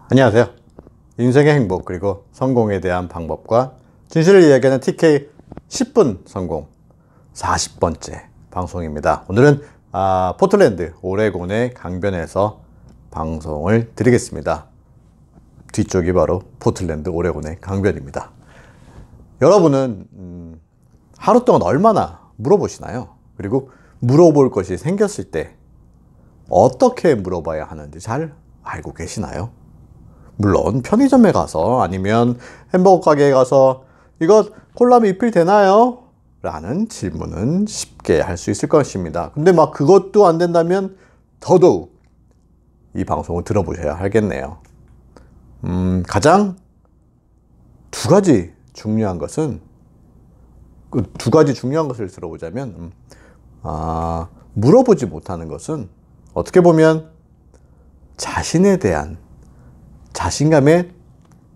안녕하세요. 인생의 행복 그리고 성공에 대한 방법과 진실을 이야기하는 TK 10분 성공 40번째 방송입니다. 오늘은 포틀랜드 오레곤의 강변에서 방송을 드리겠습니다. 뒤쪽이 바로 포틀랜드 오레곤의 강변입니다. 여러분은 하루 동안 얼마나 물어보시나요? 그리고 물어볼 것이 생겼을 때 어떻게 물어봐야 하는지 잘 알고 계시나요? 물론 편의점에 가서 아니면 햄버거 가게에 가서 이거 콜라 리필 되나요? 라는 질문은 쉽게 할 수 있을 것입니다. 근데 막 그것도 안 된다면 더더욱 이 방송을 들어보셔야 하겠네요. 가장 두 가지 중요한 것은 두 가지 중요한 것을 들어보자면 물어보지 못하는 것은 어떻게 보면 자신에 대한 자신감의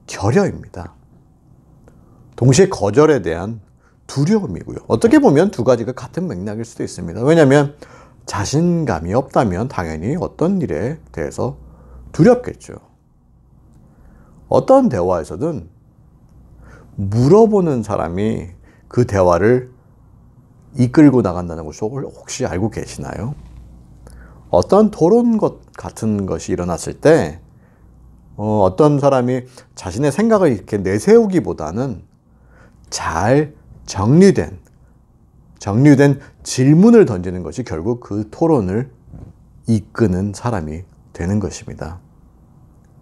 결여입니다. 동시에 거절에 대한 두려움이고요. 어떻게 보면 두 가지가 같은 맥락일 수도 있습니다. 왜냐하면 자신감이 없다면 당연히 어떤 일에 대해서 두렵겠죠. 어떤 대화에서든 물어보는 사람이 그 대화를 이끌고 나간다는 것을 혹시 알고 계시나요? 어떤 토론 같은 것이 일어났을 때 어떤 사람이 자신의 생각을 이렇게 내세우기보다는 잘 정리된 질문을 던지는 것이 결국 그 토론을 이끄는 사람이 되는 것입니다.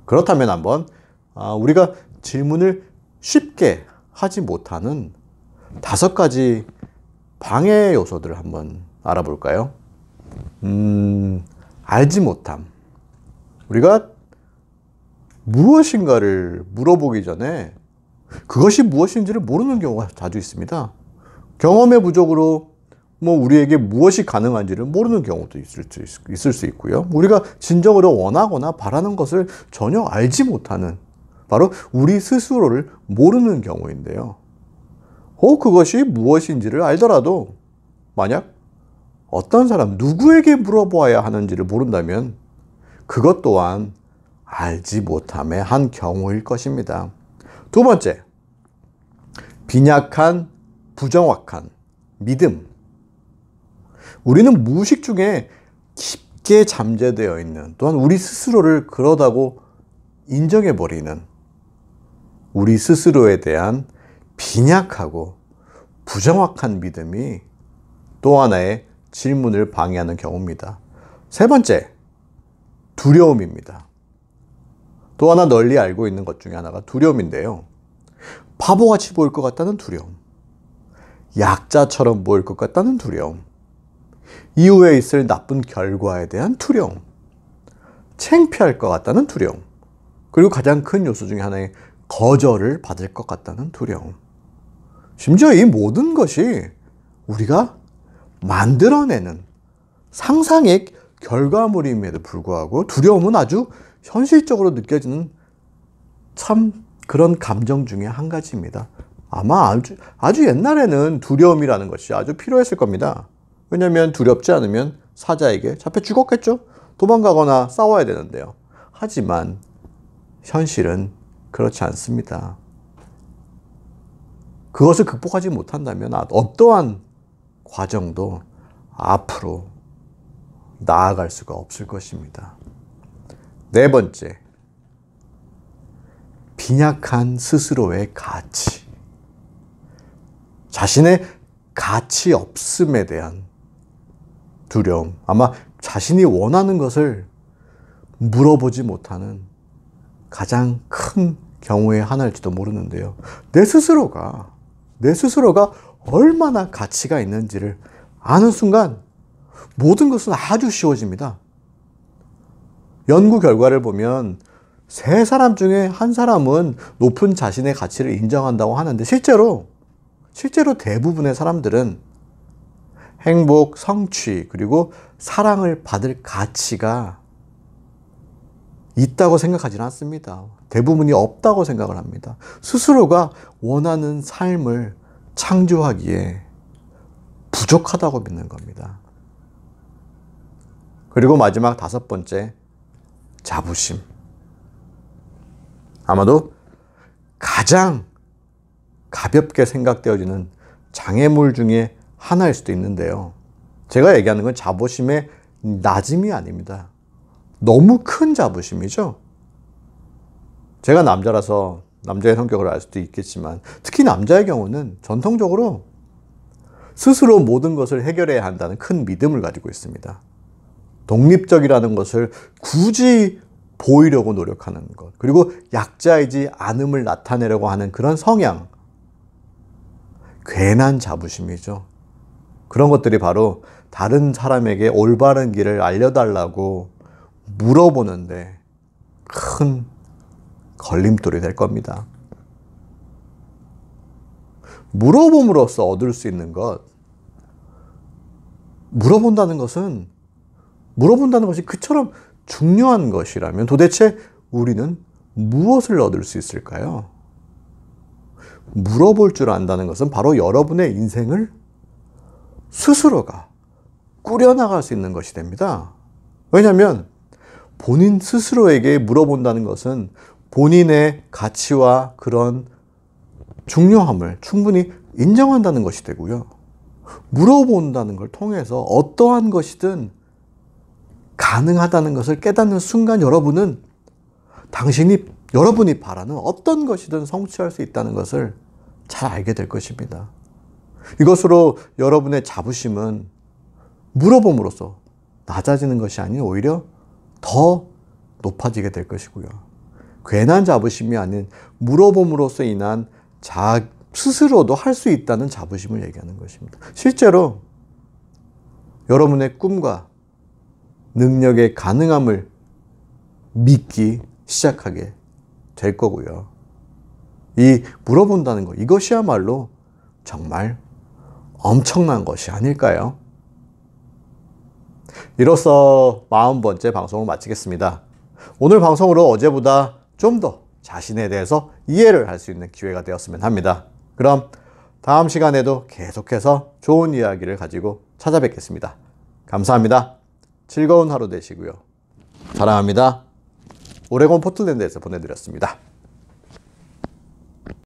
그렇다면 한번 우리가 질문을 쉽게 하지 못하는 5가지 방해 요소들을 한번 알아볼까요? 알지 못함. 우리가 무엇인가를 물어보기 전에 그것이 무엇인지를 모르는 경우가 자주 있습니다. 경험의 부족으로 우리에게 무엇이 가능한지를 모르는 경우도 있을 수 있고요. 우리가 진정으로 원하거나 바라는 것을 전혀 알지 못하는 바로 우리 스스로를 모르는 경우인데요. 그것이 무엇인지를 알더라도 만약 어떤 사람 누구에게 물어보아야 하는지를 모른다면 그것 또한 알지 못함의 한 경우일 것입니다. 두 번째, 빈약한 부정확한 믿음. 우리는 무의식 중에 깊게 잠재되어 있는 또한 우리 스스로를 그러다고 인정해버리는 우리 스스로에 대한 빈약하고 부정확한 믿음이 또 하나의 질문을 방해하는 경우입니다. 세 번째, 두려움입니다. 또 하나 널리 알고 있는 것 중에 하나가 두려움인데요. 바보같이 보일 것 같다는 두려움, 약자처럼 보일 것 같다는 두려움, 이후에 있을 나쁜 결과에 대한 두려움, 창피할 것 같다는 두려움, 그리고 가장 큰 요소 중에 하나의 거절을 받을 것 같다는 두려움. 심지어 이 모든 것이 우리가 만들어내는 상상의 결과물임에도 불구하고 두려움은 아주 현실적으로 느껴지는 참 그런 감정 중에 한 가지입니다. 아마 아주 옛날에는 두려움이라는 것이 아주 필요했을 겁니다. 왜냐하면 두렵지 않으면 사자에게 잡혀 죽었겠죠? 도망가거나 싸워야 되는데요. 하지만 현실은 그렇지 않습니다. 그것을 극복하지 못한다면 어떠한 과정도 앞으로 나아갈 수가 없을 것입니다. 네 번째, 빈약한 스스로의 가치. 자신의 가치 없음에 대한 두려움. 아마 자신이 원하는 것을 물어보지 못하는 가장 큰 경우의 하나일지도 모르는데요. 내 스스로가 얼마나 가치가 있는지를 아는 순간 모든 것은 아주 쉬워집니다. 연구 결과를 보면 3사람 중에 1사람은 높은 자신의 가치를 인정한다고 하는데 실제로 대부분의 사람들은 행복, 성취, 그리고 사랑을 받을 가치가 있다고 생각하지는 않습니다. 대부분이 없다고 생각을 합니다. 스스로가 원하는 삶을 창조하기에 부족하다고 믿는 겁니다. 그리고 마지막 5번째, 자부심. 아마도 가장 가볍게 생각되어지는 장애물 중에 하나일 수도 있는데요. 제가 얘기하는 건 자부심의 낮음이 아닙니다. 너무 큰 자부심이죠. 제가 남자라서 남자의 성격을 알 수도 있겠지만 특히 남자의 경우는 전통적으로 스스로 모든 것을 해결해야 한다는 큰 믿음을 가지고 있습니다. 독립적이라는 것을 굳이 보이려고 노력하는 것, 그리고 약자이지 않음을 나타내려고 하는 그런 성향, 괜한 자부심이죠. 그런 것들이 바로 다른 사람에게 올바른 길을 알려달라고 물어보는데 큰 걸림돌이 될 겁니다. 물어봄으로써 얻을 수 있는 것, 물어본다는 것이 그처럼 중요한 것이라면 도대체 우리는 무엇을 얻을 수 있을까요? 물어볼 줄 안다는 것은 바로 여러분의 인생을 스스로가 꾸려나갈 수 있는 것이 됩니다. 왜냐하면 본인 스스로에게 물어본다는 것은 본인의 가치와 그런 중요함을 충분히 인정한다는 것이 되고요. 물어본다는 걸 통해서 어떠한 것이든 가능하다는 것을 깨닫는 순간 여러분은 여러분이 바라는 어떤 것이든 성취할 수 있다는 것을 잘 알게 될 것입니다. 이것으로 여러분의 자부심은 물어봄으로써 낮아지는 것이 아닌 오히려 더 높아지게 될 것이고요. 괜한 자부심이 아닌 물어봄으로써 인한 스스로도 할 수 있다는 자부심을 얘기하는 것입니다. 실제로 여러분의 꿈과 능력의 가능함을 믿기 시작하게 될 거고요. 이 물어본다는 것, 이것이야말로 정말 엄청난 것이 아닐까요? 이로써 40번째 방송을 마치겠습니다. 오늘 방송으로 어제보다 좀 더 자신에 대해서 이해를 할 수 있는 기회가 되었으면 합니다. 그럼 다음 시간에도 계속해서 좋은 이야기를 가지고 찾아뵙겠습니다. 감사합니다. 즐거운 하루 되시고요. 사랑합니다. 오레곤 포틀랜드에서 보내드렸습니다.